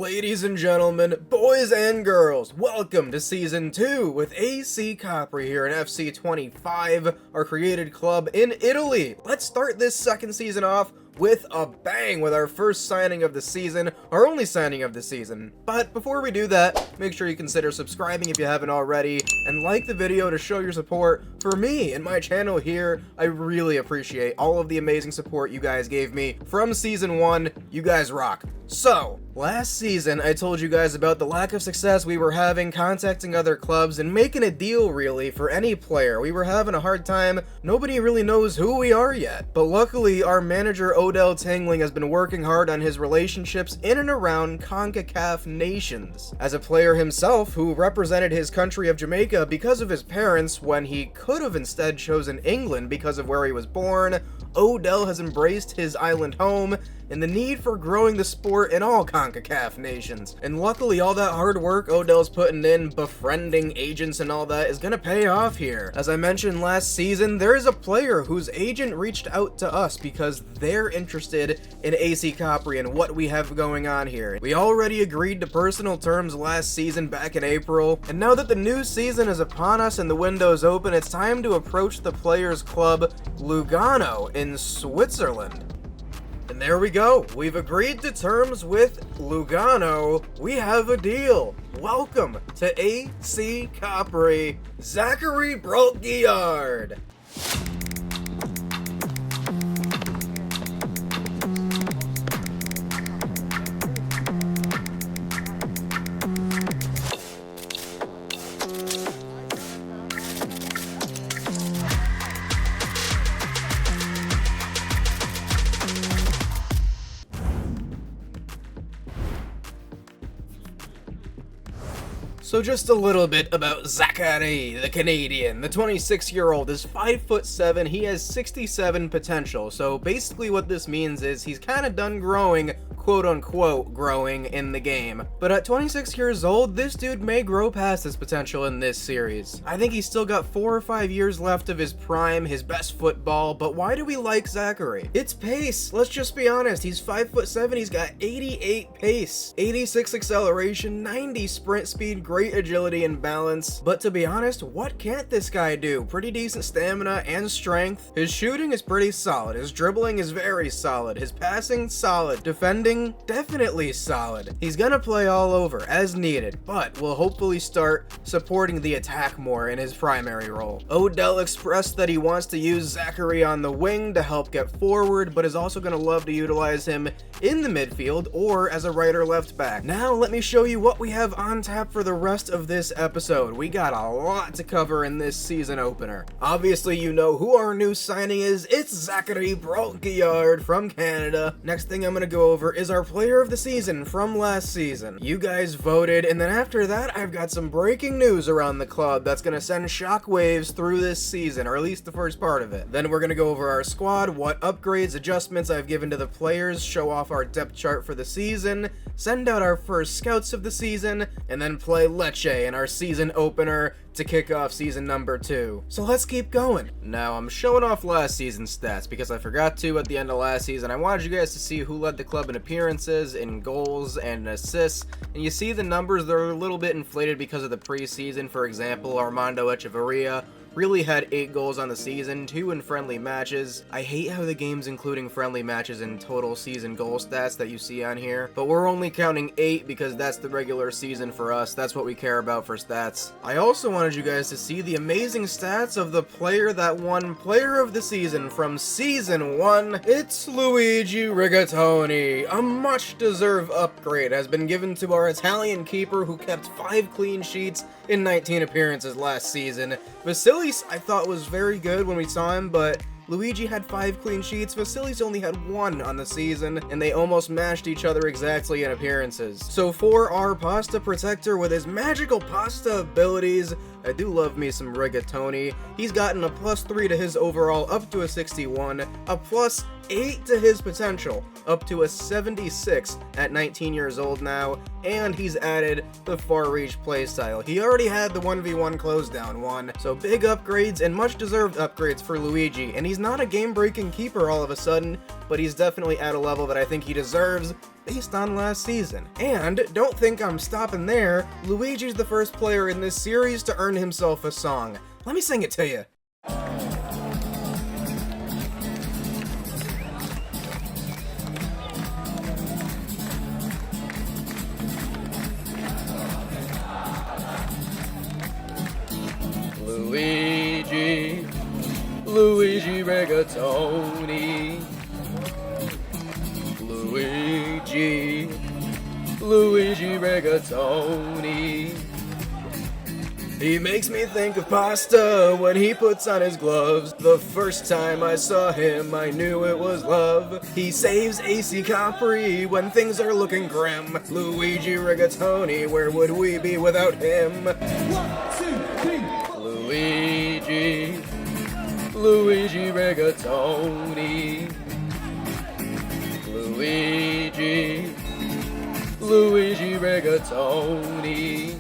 Ladies and gentlemen, boys and girls, welcome to Season 2 with AC Capri here in FC 25, our created club in Italy. Let's start this second season off with a bang with our first signing of the season, our only signing of the season. But before we do that, make sure you consider subscribing if you haven't already, and like the video to show your support for me and my channel here. I really appreciate all of the amazing support you guys gave me from Season 1. You guys rock. So, last season I told you guys about the lack of success we were having contacting other clubs and making a deal really for any player. We were having a hard time. Nobody really knows who we are yet. But luckily our manager Odell Tingling has been working hard on his relationships in and around CONCACAF nations. As a player himself who represented his country of Jamaica because of his parents when he could have instead chosen England because of where he was born, Odell has embraced his island home and the need for growing the sport in all CONCACAF nations. And luckily all that hard work Odell's putting in, befriending agents and all that, is gonna pay off here. As I mentioned last season, there is a player whose agent reached out to us because they're interested in AC Capri and what we have going on here. We already agreed to personal terms last season back in April, and now that the new season is upon us and the window's open, it's time to approach the players' club Lugano in Switzerland. And there we go, we've agreed to terms with Lugano. We have a deal. Welcome to AC Capri, Zachary Brolgiard. So just a little bit about Zachary, the Canadian. The 26-year-old is 5'7", he has 67 potential, so basically what this means is he's kind of done growing, quote-unquote growing, in the game. But at 26 years old, this dude may grow past his potential in this series. I think he's still got 4 or 5 years left of his prime, his best football, but why do we like Zachary? It's pace, let's just be honest. He's 5'7", he's got 88 pace, 86 acceleration, 90 sprint speed, great agility and balance. But to be honest, what can't this guy do? Pretty decent stamina and strength. His shooting is pretty solid, his dribbling is very solid, his passing solid, defending definitely solid. He's gonna play all over as needed, but will hopefully start supporting the attack more in his primary role. Odell expressed that he wants to use Zachary on the wing to help get forward, but is also gonna love to utilize him in the midfield or as a right or left back. Now let me show you what we have on tap for the rest of this episode. We got a lot to cover in this season opener. Obviously you know who our new signing is. It's Zachary Brolgiard from Canada. Next thing I'm gonna go over is our player of the season from last season. You guys voted, and then after that I've got some breaking news around the club that's gonna send shockwaves through this season, or at least the first part of it. Then we're gonna go over our squad, what upgrades, adjustments I've given to the players, show off our depth chart for the season, send out our first scouts of the season, and then play Lecce in our season opener to kick off season number 2. So let's keep going. Now I'm showing off last season's stats because I forgot to at the end of last season. I wanted you guys to see who led the club in appearances, in goals, and assists. And you see the numbers, they're a little bit inflated because of the preseason. For example, Armando Echeverria really had 8 goals on the season, 2 in friendly matches. I hate how the game's including friendly matches in total season goal stats that you see on here, but we're only counting 8 because that's the regular season for us. That's what we care about for stats. I also wanted you guys to see the amazing stats of the player that won Player of the Season from Season 1. It's Luigi Rigatoni. A much-deserved upgrade has been given to our Italian keeper who kept 5 clean sheets in 19 appearances last season. Vasilis I thought was very good when we saw him, but Luigi had 5 clean sheets, Vasilis only had 1 on the season, and they almost matched each other exactly in appearances. So for our pasta protector with his magical pasta abilities, I do love me some Rigatoni. He's gotten a +3 to his overall up to a 61, a 8 to his potential, up to a 76 at 19 years old now, and he's added the far reach playstyle. He already had the 1v1 close down one, so big upgrades and much deserved upgrades for Luigi, and he's not a game-breaking keeper all of a sudden, but he's definitely at a level that I think he deserves based on last season. And don't think I'm stopping there, Luigi's the first player in this series to earn himself a song. Let me sing it to you. Luigi, Luigi Rigatoni. Luigi, Luigi Rigatoni. He makes me think of pasta when he puts on his gloves. The first time I saw him, I knew it was love. He saves AC Capri when things are looking grim. Luigi Rigatoni, where would we be without him? 1, 2, 3. Luigi, Luigi Rigatoni. Luigi, Luigi Rigatoni.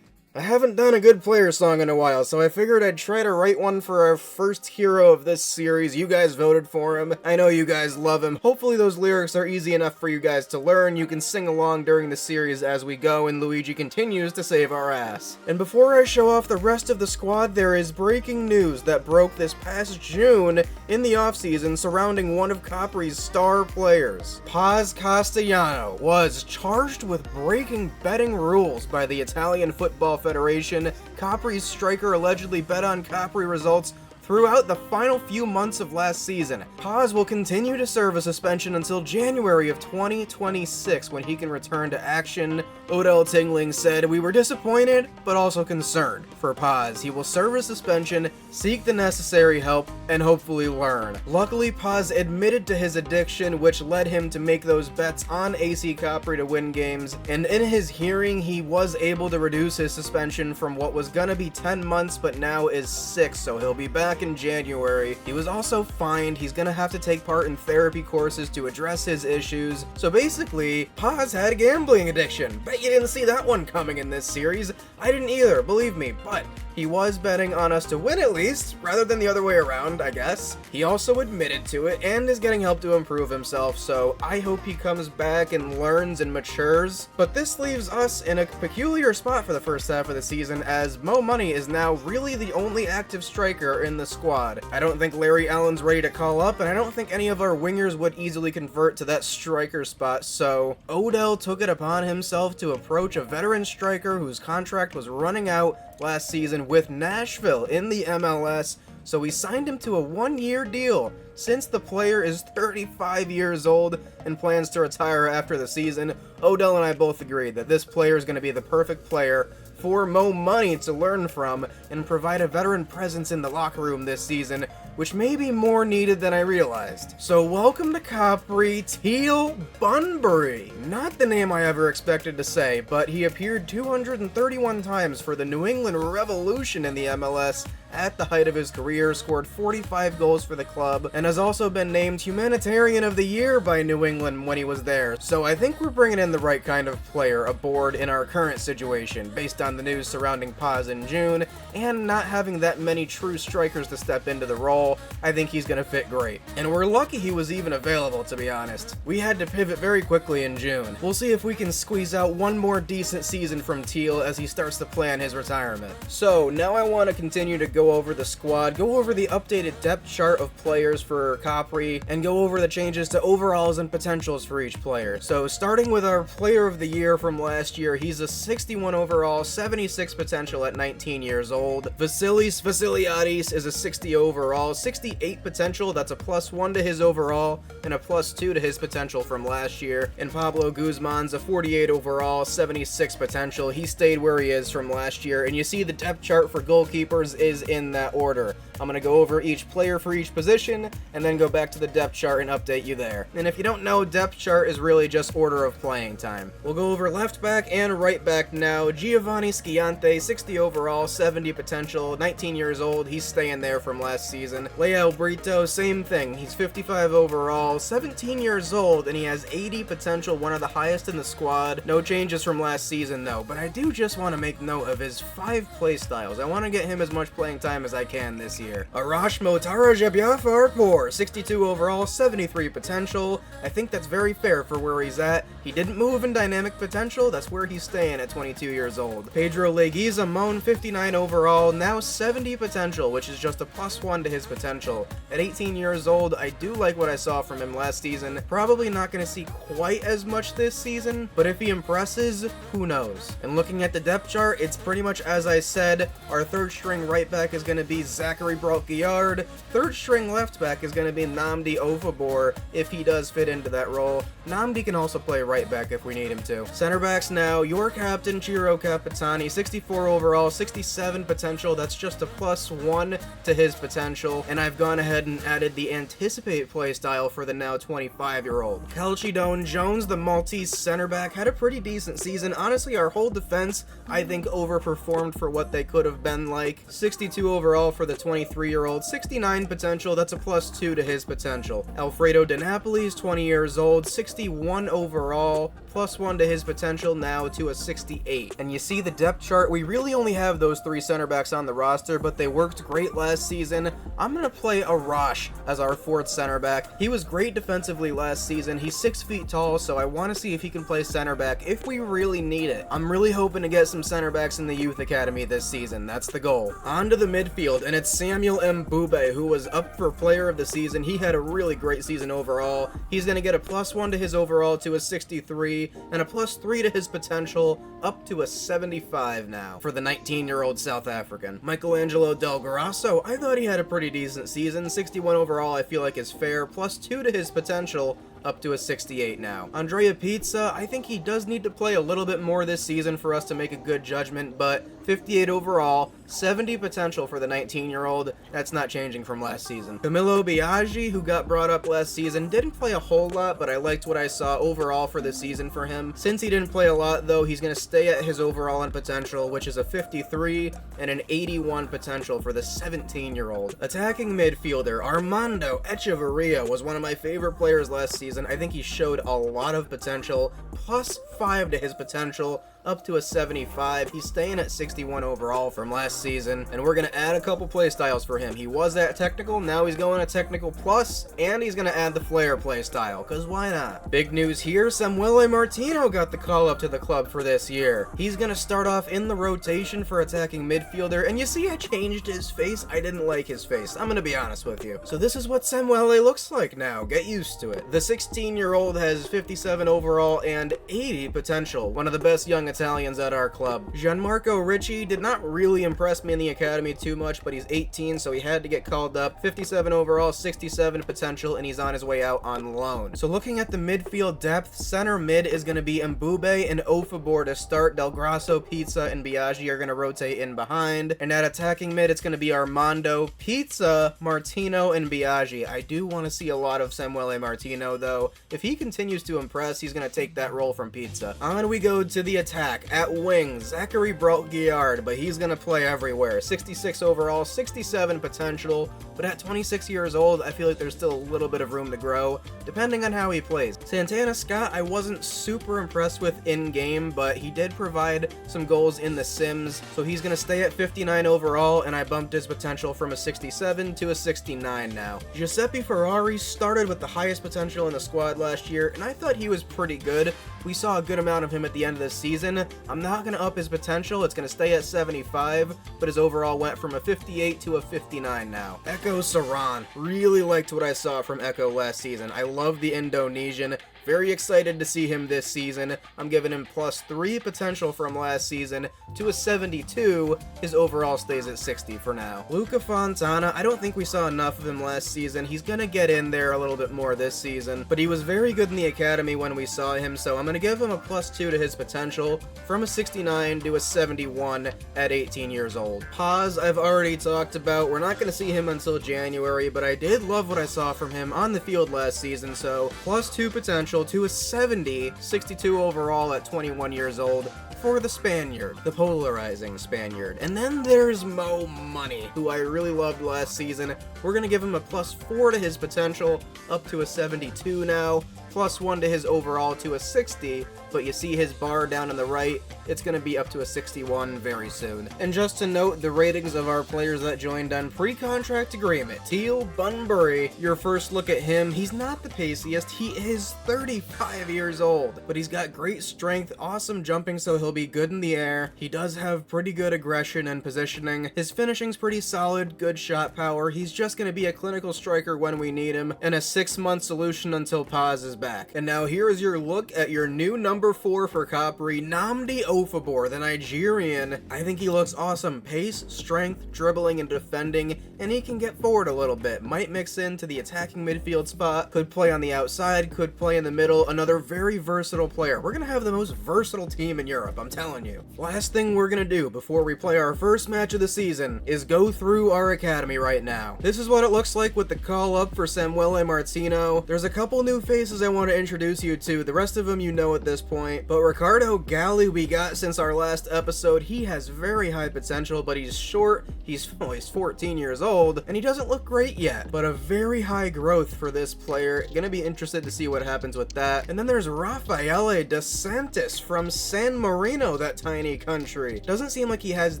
I haven't done a good player song in a while, so I figured I'd try to write one for our first hero of this series. You guys voted for him. I know you guys love him. Hopefully those lyrics are easy enough for you guys to learn. You can sing along during the series as we go, and Luigi continues to save our ass. And before I show off the rest of the squad, there is breaking news that broke this past June in the offseason surrounding one of Capri's star players. Paz Castellano was charged with breaking betting rules by the Italian Football Federation. Capri's striker allegedly bet on Capri results throughout the final few months of last season. Paz will continue to serve a suspension until January of 2026 when he can return to action. Odell Tingling said, "We were disappointed, but also concerned for Paz. He will serve a suspension, seek the necessary help, and hopefully learn." Luckily, Paz admitted to his addiction, which led him to make those bets on AC Capri to win games, and in his hearing, he was able to reduce his suspension from what was gonna be 10 months, but now is 6, so he'll be back in January. He was also fined. He's gonna have to take part in therapy courses to address his issues. So basically, Paz had a gambling addiction. Bet you didn't see that one coming in this series. I didn't either, believe me, but he was betting on us to win at least, rather than the other way around, I guess. He also admitted to it and is getting help to improve himself, so I hope he comes back and learns and matures. But this leaves us in a peculiar spot for the first half of the season, as Mo Money is now really the only active striker in the squad. I don't think Larry Allen's ready to call up, and I don't think any of our wingers would easily convert to that striker spot, so Odell took it upon himself to approach a veteran striker whose contract was running out last season with Nashville in the MLS, so we signed him to a 1-year deal. Since the player is 35 years old and plans to retire after the season, Odell and I both agreed that this player is going to be the perfect player for Mo Money to learn from and provide a veteran presence in the locker room this season, which may be more needed than I realized. So welcome to Capri, Teal Bunbury. Not the name I ever expected to say, but he appeared 231 times for the New England Revolution in the MLS at the height of his career, scored 45 goals for the club, and has also been named Humanitarian of the Year by New England when he was there. So I think we're bringing in the right kind of player aboard in our current situation, based on the news surrounding Paz in June, and not having that many true strikers to step into the role. I think he's gonna fit great. And we're lucky he was even available, to be honest. We had to pivot very quickly in June. We'll see if we can squeeze out one more decent season from Teal as he starts to plan his retirement. So now I want to continue to go over the squad, go over the updated depth chart of players for Capri, and go over the changes to overalls and potentials for each player. So starting with our player of the year from last year, he's a 61 overall, 76 potential at 19 years old. Vasilis Vasiliadis is a 60 overall, 68 potential, that's a +1 to his overall, and a +2 to his potential from last year. And Pablo Guzman's a 48 overall, 76 potential. He stayed where he is from last year, and you see the depth chart for goalkeepers is in that order. I'm going to go over each player for each position, and then go back to the depth chart and update you there. And if you don't know, depth chart is really just order of playing time. We'll go over left back and right back now. Giovanni Schiante, 60 overall, 70 potential, 19 years old. He's staying there from last season. Leao Brito, same thing. He's 55 overall, 17 years old, and he has 80 potential, one of the highest in the squad. No changes from last season though, but I do just want to make note of his 5 play styles. I want to get him as much playing time as I can this year. Arash Motara Jabiafarpour, 62 overall, 73 potential. I think that's very fair for where he's at. He didn't move in dynamic potential, that's where he's staying at 22 years old. Pedro Leguizamon, 59 overall, now 70 potential, which is just a +1 to his potential. At 18 years old, I do like what I saw from him last season. Probably not going to see quite as much this season, but if he impresses, who knows? And looking at the depth chart, it's pretty much as I said. Our third string right back is going to be Zachary Brault-Guillard. Third string left back is going to be Nnamdi Ofabor, if he does fit into that role. Nnamdi can also play right back if we need him to. Center backs now, your captain Ciro Capitani, 64 overall, 67 potential. That's just a +1 to his potential. And I've gone ahead and added the anticipate play style for the now 25-year-old. Calchidone Jones, the Maltese center back, had a pretty decent season. Honestly, our whole defense, I think, overperformed for what they could have been like. 62 overall for the 23-year-old, 69 potential. That's a +2 to his potential. Alfredo De Napoli's 20 years old, 61 overall, +1 to his potential, now to a 68. And you see the depth chart, we really only have those 3 center backs on the roster, but they worked great last season. I'm going to play Arash as our 4th center back. He was great defensively last season. He's 6 feet tall, so I want to see if he can play center back if we really need it. I'm really hoping to get some center backs in the youth academy this season. That's the goal. On to the midfield, and it's Samuel Mbube, who was up for player of the season. He had a really great season overall. He's going to get a +1 to his overall to a 63, and a +3 to his potential, up to a 75 now for the 19-year-old South African. Michelangelo Del Grasso, I thought he had a pretty decent season. 61 overall I feel like is fair, +2 to his potential, up to a 68 now. Andrea Pizza, I think he does need to play a little bit more this season for us to make a good judgment, but 58 overall, 70 potential for the 19-year-old. That's not changing from last season. Camilo Biaggi, who got brought up last season, didn't play a whole lot, but I liked what I saw overall for the season for him. Since he didn't play a lot, though, he's going to stay at his overall and potential, which is a 53 and an 81 potential for the 17-year-old. Attacking midfielder Armando Echeverria was one of my favorite players last season. I think he showed a lot of potential, +5 to his potential, up to a 75. He's staying at 61 overall from last season, and we're going to add a couple play styles for him. He was at technical, now he's going to technical plus, and he's going to add the flair play style, because why not? Big news here, Samuele Martino got the call up to the club for this year. He's going to start off in the rotation for attacking midfielder, and you see I changed his face. I didn't like his face, I'm going to be honest with you. So this is what Samuele looks like now. Get used to it. The 16-year-old has 57 overall and 80 potential, one of the best young Italians at our club. Gianmarco Ricci did not really impress me in the academy too much, but he's 18, so he had to get called up. 57 overall, 67 potential, and he's on his way out on loan. So looking at the midfield depth, center mid is going to be Mbube and Ofabor to start. Del Grasso, Pizza, and Biaggi are going to rotate in behind. And at attacking mid, it's going to be Armando, Pizza, Martino, and Biaggi. I do want to see a lot of Samuele Martino, though. If he continues to impress, he's going to take that role from Pizza. On we go to the attack. At wing, Zachary Brault-Guillard, but he's going to play everywhere. 66 overall, 67 potential, but at 26 years old, I feel like there's still a little bit of room to grow, depending on how he plays. Santana Scott, I wasn't super impressed with in-game, but he did provide some goals in the Sims, so he's going to stay at 59 overall, and I bumped his potential from a 67 to a 69 now. Giuseppe Ferrari started with the highest potential in the squad last year, and I thought he was pretty good. We saw a good amount of him at the end of this season. I'm not going to up his potential, it's going to stay at 75, but his overall went from a 58 to a 59 now. Eko Saran, really liked what I saw from Eko last season. I love the Indonesian. Very excited to see him this season. I'm giving him +3 potential from last season to a 72. His overall stays at 60 for now. Luca Fontana, I don't think we saw enough of him last season. He's gonna get in there a little bit more this season, but he was very good in the academy when we saw him, so I'm gonna give him a +2 to his potential from a 69 to a 71 at 18 years old. Paz, I've already talked about. We're not gonna see him until January, but I did love what I saw from him on the field last season, so +2 potential to a 70, 62 overall at 21 years old for the Spaniard, the polarizing Spaniard. And then there's Mo Money, who I really loved last season. We're gonna give him a +4 to his potential, up to a 72 now, +1 to his overall to a 60, but you see his bar down on the right, it's going to be up to a 61 very soon. And just to note the ratings of our players that joined on pre-contract agreement. Teal Bunbury, your first look at him, he's not the paciest, he is 35 years old, but he's got great strength, awesome jumping, so he'll be good in the air. He does have pretty good aggression and positioning. His finishing's pretty solid, good shot power. He's just going to be a clinical striker when we need him, and a 6-month solution until Paz is back. And now here is your look at your new number 4 for Capri, Nnamdi Ofabor, the Nigerian. I think he looks awesome. Pace, strength, dribbling, and defending, and he can get forward a little bit. Might mix into the attacking midfield spot, could play on the outside, could play in the middle. Another very versatile player. We're gonna have the most versatile team in Europe, I'm telling you. Last thing we're gonna do before we play our first match of the season is go through our academy right now. This is what it looks like with the call up for Samuele Martino. There's a couple new faces I want to introduce you to. The rest of them you know at this point, but Ricardo Galli we got since our last episode. He has very high potential, but he's short. He's 14 years old, and he doesn't look great yet, but a very high growth for this player. Gonna be interested to see what happens with that. And then there's Raffaele De Santis from San Marino, that tiny country. Doesn't seem like he has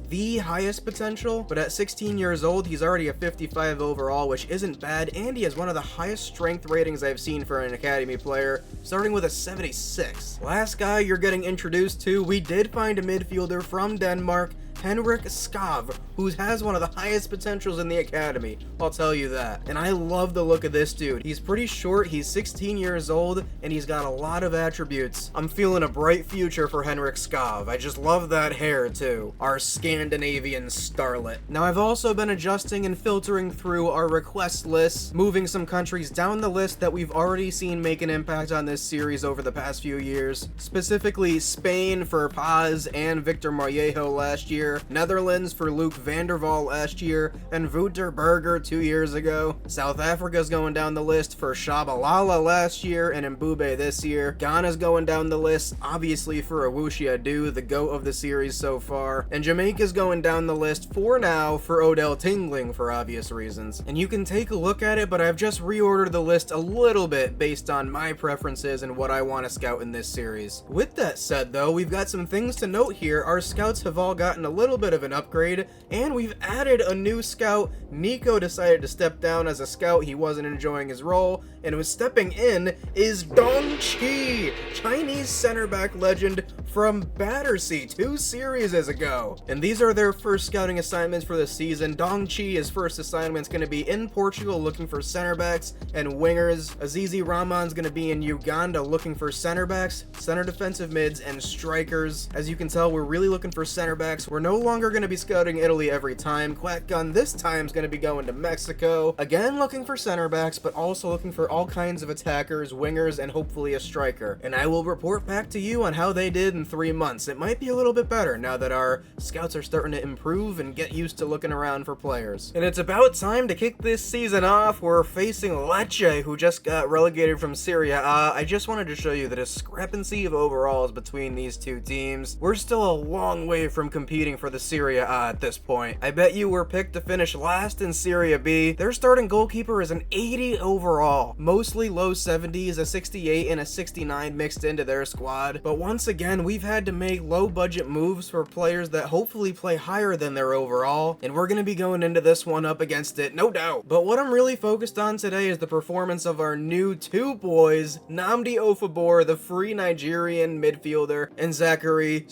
the highest potential, but at 16 years old, he's already a 55 overall, which isn't bad, and he has one of the highest strength ratings I've seen for an academy player, starting with a 76. Last guy you're getting introduced to, we did find a midfielder from Denmark, Henrik Skav, who has one of the highest potentials in the academy, I'll tell you that. And I love the look of this dude. He's pretty short, he's 16 years old, and he's got a lot of attributes. I'm feeling a bright future for Henrik Skav. I just love that hair too. Our Scandinavian starlet. Now I've also been adjusting and filtering through our request lists, moving some countries down the list that we've already seen make an impact on this series over the past few years. Specifically Spain for Paz and Victor Mariejo last year, Netherlands for Luke van der Waal last year, and Wouter Berger 2 years ago. South Africa's going down the list for Shabalala last year and Mbube this year. Ghana's going down the list, obviously for Awushi Adu, the GOAT of the series so far. And Jamaica's going down the list for now for Odell Tingling for obvious reasons. And you can take a look at it, but I've just reordered the list a little bit based on my preferences and what I want to scout in this series. With that said though, we've got some things to note here. Our scouts have all gotten a little bit of an upgrade, and we've added a new scout. Nico decided to step down as a scout. He wasn't enjoying his role, and who's stepping in is Dong Chi, Chinese center back legend from Battersea 2 series ago. And these are their first scouting assignments for the season. Dong Chi, his first assignment's going to be in Portugal looking for center backs and wingers. Azizi Rahman's going to be in Uganda looking for center backs, center defensive mids, and strikers. As you can tell, we're really looking for center backs. We're no longer going to be scouting Italy every time. Quack Gun this time is going to be going to Mexico. Again, looking for center backs, but also looking for all kinds of attackers, wingers, and hopefully a striker. And I will report back to you on how they did in 3 months. It might be a little bit better now that our scouts are starting to improve and get used to looking around for players. And it's about time to kick this season off. We're facing Lecce, who just got relegated from Serie A. I just wanted to show you the discrepancy of overalls between these two teams. We're still a long way from competing for the Serie A at this point. I bet you were picked to finish last in Serie B. Their starting goalkeeper is an 80 overall, mostly low 70s, a 68 and a 69 mixed into their squad. But once again, we've had to make low budget moves for players that hopefully play higher than their overall, and we're going to be going into this one up against it, no doubt. But what I'm really focused on today is the performance of our new two boys, Nnamdi Ofabor, the free Nigerian midfielder, and Zachary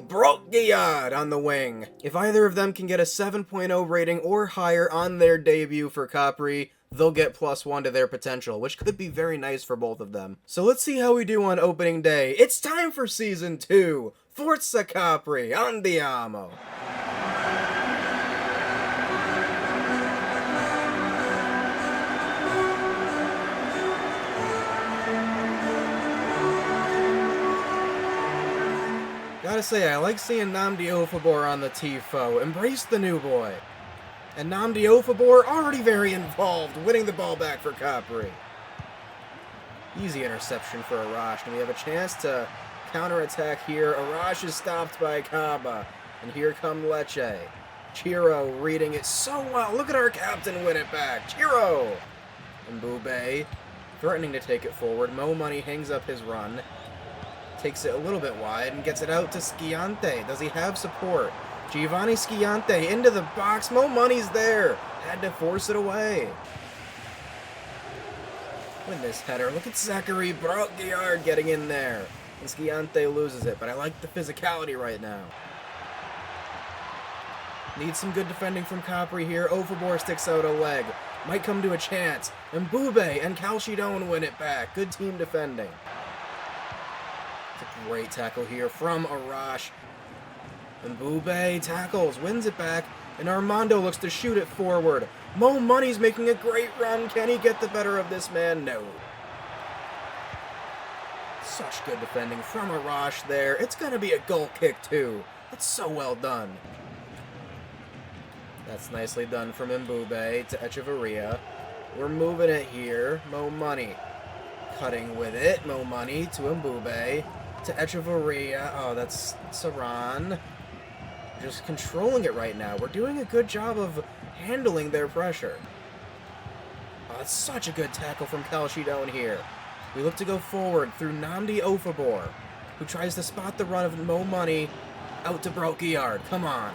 Brogiad on the wing. If either of them can get a 7.0 rating or higher on their debut for Capri, they'll get +1 to their potential, which could be very nice for both of them. So let's see how we do on opening day. It's time for Season 2! Forza Capri, andiamo! Gotta say, I like seeing Nnamdi Ofabor on the Tifo. Embrace the new boy. And Nnamdi Ofabor already very involved, winning the ball back for Capri. Easy interception for Arash, and we have a chance to counterattack here. Arash is stopped by Kaba, and here come Lecce. Chiro reading it so well. Look at our captain win it back. Chiro! And Bube threatening to take it forward. Mo Money hangs up his run. Takes it a little bit wide and gets it out to Schiante. Does he have support? Giovanni Schiante into the box. Mo Money's there. Had to force it away. Win this header. Look at Zachary Broguillard getting in there. And Schiante loses it, but I like the physicality right now. Needs some good defending from Capri here. Ofabor sticks out a leg. Might come to a chance. And Bube and Calcidone win it back. Good team defending. It's a great tackle here from Arash. And Bube tackles, wins it back, and Armando looks to shoot it forward. Mo Money's making a great run. Can he get the better of this man? No. Such good defending from Arash there. It's going to be a goal kick, too. That's so well done. That's nicely done from Mbube to Echeverria. We're moving it here. Mo Money cutting with it. Mo Money to Mbube. To Echeverria. Oh, that's Saran. Just controlling it right now. We're doing a good job of handling their pressure. Oh, that's such a good tackle from Calcidone here. We look to go forward through Nnamdi Ofabor, who tries to spot the run of Mo Money out to Broguillard. Come on.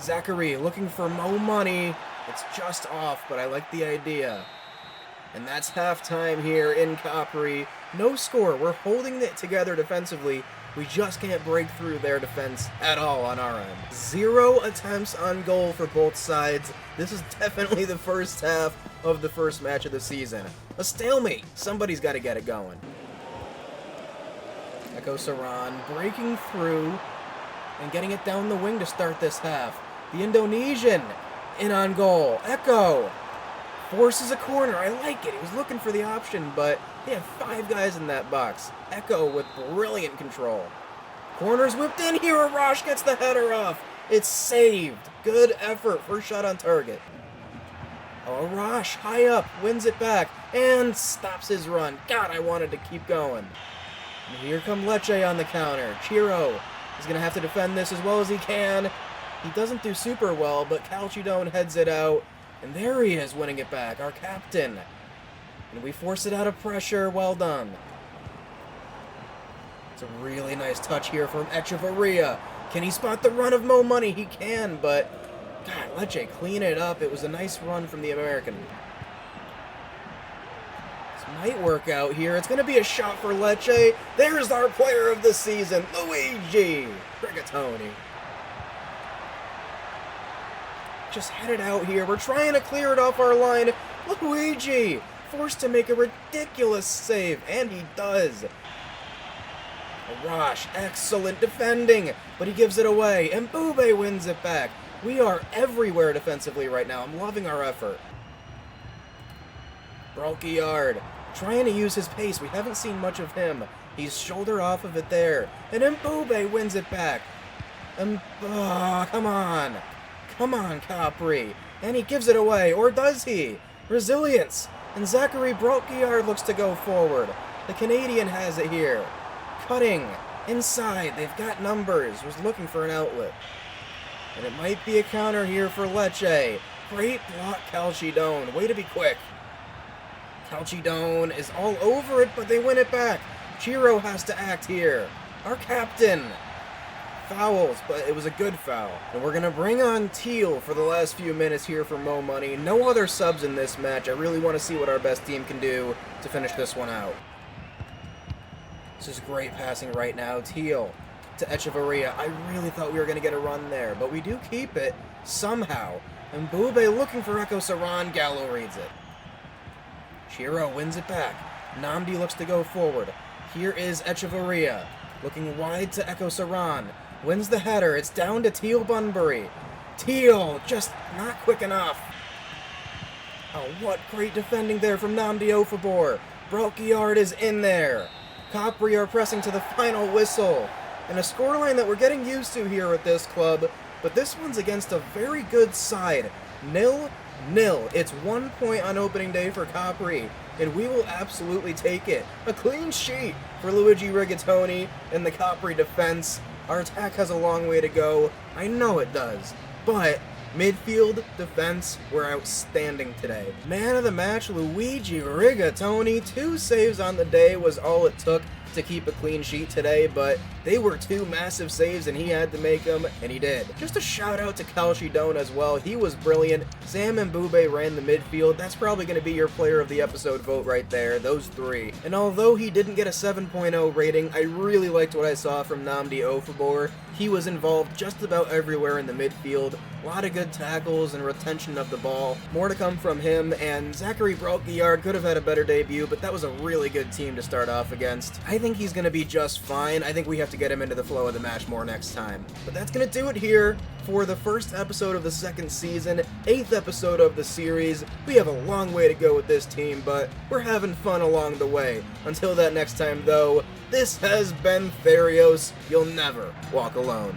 Zachary looking for Mo Money. It's just off, but I like the idea. And that's halftime here in Capri. No score. We're holding it together defensively. We just can't break through their defense at all on our end. 0 attempts on goal for both sides. This is definitely the first half of the first match of the season. A stalemate. Somebody's got to get it going. Echo Saran breaking through and getting it down the wing to start this half. The Indonesian in on goal. Echo forces a corner. I like it. He was looking for the option, but they have 5 guys in that box. Echo with brilliant control. Corner's whipped in here. Arash gets the header off. It's saved. Good effort. First shot on target. Oh, Arash high up, wins it back, and stops his run. God, I wanted to keep going. And here come Lecce on the counter. Chiro is going to have to defend this as well as he can. He doesn't do super well, but Calcidone heads it out. And there he is, winning it back, our captain. And we force it out of pressure. Well done. It's a really nice touch here from Echeverria. Can he spot the run of Mo Money? He can, but God, Lecce clean it up. It was a nice run from the American. This might work out here. It's going to be a shot for Lecce. There's our player of the season, Luigi Rigatoni. Just headed out here. We're trying to clear it off our line. Luigi forced to make a ridiculous save, and he does. Arash, excellent defending, but he gives it away, and Bube wins it back. We are everywhere defensively right now. I'm loving our effort. Broguillard trying to use his pace. We haven't seen much of him. He's shoulder off of it there, and then Bube wins it back. And come on. Come on, Capri. And he gives it away, or does he? Resilience. And Zachary Broguillard looks to go forward. The Canadian has it here. Cutting. Inside. They've got numbers. Was looking for an outlet. And it might be a counter here for Lecce. Great block, Calcidone. Way to be quick. Calcidone is all over it, but they win it back. Chiro has to act here. Our captain. Fouls, but it was a good foul. And we're going to bring on Teal for the last few minutes here for Mo Money. No other subs in this match. I really want to see what our best team can do to finish this one out. This is great passing right now. Teal to Echevarria. I really thought we were going to get a run there, but we do keep it somehow. And Bube looking for Echo Saran. Gallo reads it. Chiro wins it back. Nnamdi looks to go forward. Here is Echevarria, looking wide to Echo Saran. Wins the header. It's down to Teal Bunbury. Teal, just not quick enough. Oh, what great defending there from Nnamdi Ofabor. Brockyard is in there. Capri are pressing to the final whistle. And a scoreline that we're getting used to here at this club, but this one's against a very good side. 0-0. It's 1 point on opening day for Capri, and we will absolutely take it. A clean sheet for Luigi Rigatoni and the Capri defense. Our attack has a long way to go. I know it does, but midfield, defense, were outstanding today. Man of the match, Luigi Rigatoni. 2 saves on the day was all it took to keep a clean sheet today, but they were 2 massive saves and he had to make them, and he did. Just a shout out to Calcidone as well. He was brilliant. Sam and Bube ran the midfield. That's probably going to be your player of the episode vote right there, those 3. And although he didn't get a 7.0 rating, I really liked what I saw from Nnamdi Ofabor. He was involved just about everywhere in the midfield. A lot of good tackles and retention of the ball. More to come from him, and Zachary Brockyard could have had a better debut, but that was a really good team to start off against. I think he's going to be just fine. I think we have to get him into the flow of the match more next time. But that's going to do it here for the first episode of the 2nd season, 8th episode of the series. We have a long way to go with this team, but we're having fun along the way. Until that next time, though, this has been Therios. You'll never walk alone.